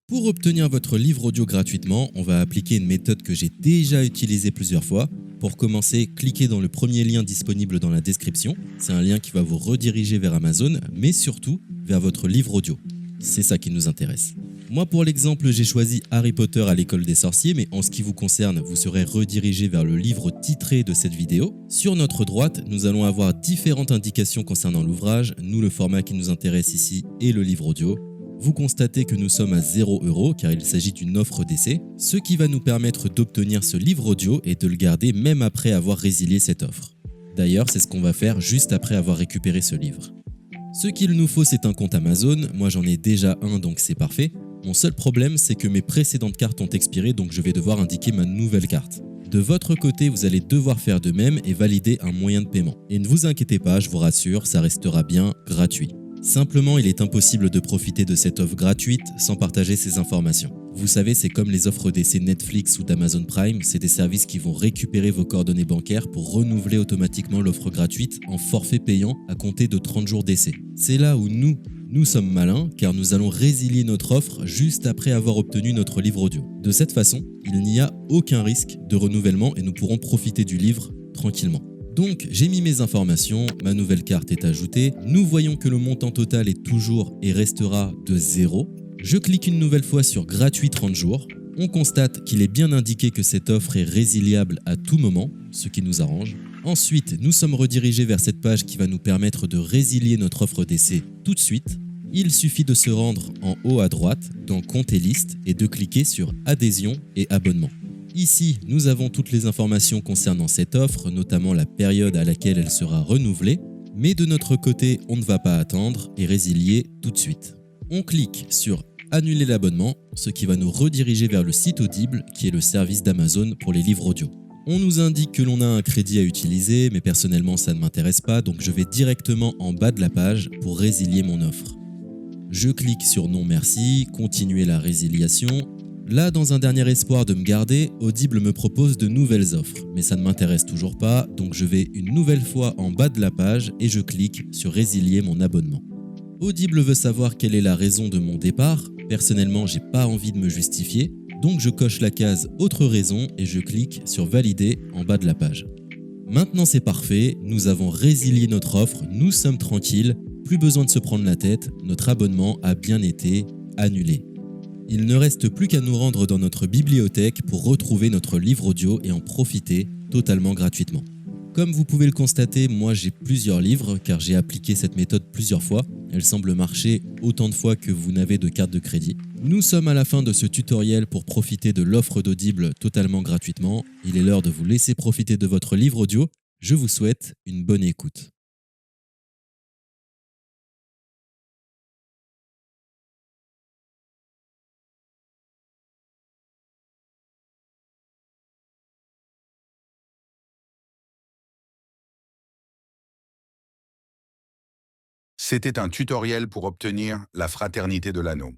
Pour obtenir votre livre audio gratuitement, on va appliquer une méthode que j'ai déjà utilisée plusieurs fois. Pour commencer, cliquez dans le premier lien disponible dans la description. C'est un lien qui va vous rediriger vers Amazon, mais surtout vers votre livre audio. C'est ça qui nous intéresse. Moi, pour l'exemple, j'ai choisi Harry Potter à l'école des sorciers, mais en ce qui vous concerne, vous serez redirigé vers le livre titré de cette vidéo. Sur notre droite, nous allons avoir différentes indications concernant l'ouvrage. Nous, le format qui nous intéresse ici est le livre audio. Vous constatez que nous sommes à 0 € car il s'agit d'une offre d'essai, ce qui va nous permettre d'obtenir ce livre audio et de le garder même après avoir résilié cette offre. D'ailleurs, c'est ce qu'on va faire juste après avoir récupéré ce livre. Ce qu'il nous faut, c'est un compte Amazon. Moi, j'en ai déjà un, donc c'est parfait. Mon seul problème, c'est que mes précédentes cartes ont expiré, donc je vais devoir indiquer ma nouvelle carte. De votre côté, vous allez devoir faire de même et valider un moyen de paiement. Et ne vous inquiétez pas, je vous rassure, ça restera bien gratuit. Simplement, il est impossible de profiter de cette offre gratuite sans partager ces informations. Vous savez, c'est comme les offres d'essai Netflix ou d'Amazon Prime, c'est des services qui vont récupérer vos coordonnées bancaires pour renouveler automatiquement l'offre gratuite en forfait payant à compter de 30 jours d'essai. C'est là où nous sommes malins car nous allons résilier notre offre juste après avoir obtenu notre livre audio. De cette façon, il n'y a aucun risque de renouvellement et nous pourrons profiter du livre tranquillement. Donc j'ai mis mes informations, ma nouvelle carte est ajoutée, nous voyons que le montant total est toujours et restera de 0. Je clique une nouvelle fois sur gratuit 30 jours, on constate qu'il est bien indiqué que cette offre est résiliable à tout moment, ce qui nous arrange. Ensuite, nous sommes redirigés vers cette page qui va nous permettre de résilier notre offre d'essai tout de suite. Il suffit de se rendre en haut à droite dans Compte et liste et de cliquer sur Adhésion et abonnement. Ici, nous avons toutes les informations concernant cette offre, notamment la période à laquelle elle sera renouvelée, mais de notre côté, on ne va pas attendre et résilier tout de suite. On clique sur Annuler l'abonnement, ce qui va nous rediriger vers le site Audible, qui est le service d'Amazon pour les livres audio. On nous indique que l'on a un crédit à utiliser, mais personnellement ça ne m'intéresse pas, donc je vais directement en bas de la page pour résilier mon offre. Je clique sur Non merci, continuer la résiliation. Là, dans un dernier espoir de me garder, Audible me propose de nouvelles offres, mais ça ne m'intéresse toujours pas, donc je vais une nouvelle fois en bas de la page et je clique sur Résilier mon abonnement. Audible veut savoir quelle est la raison de mon départ. Personnellement, j'ai pas envie de me justifier, donc je coche la case Autre raison et je clique sur Valider en bas de la page. Maintenant c'est parfait, nous avons résilié notre offre, nous sommes tranquilles, plus besoin de se prendre la tête, notre abonnement a bien été annulé. Il ne reste plus qu'à nous rendre dans notre bibliothèque pour retrouver notre livre audio et en profiter totalement gratuitement. Comme vous pouvez le constater, moi j'ai plusieurs livres car j'ai appliqué cette méthode plusieurs fois. Elle semble marcher autant de fois que vous n'avez de carte de crédit. Nous sommes à la fin de ce tutoriel pour profiter de l'offre d'Audible totalement gratuitement. Il est l'heure de vous laisser profiter de votre livre audio. Je vous souhaite une bonne écoute. C'était un tutoriel pour obtenir la Fraternité de l'Anneau.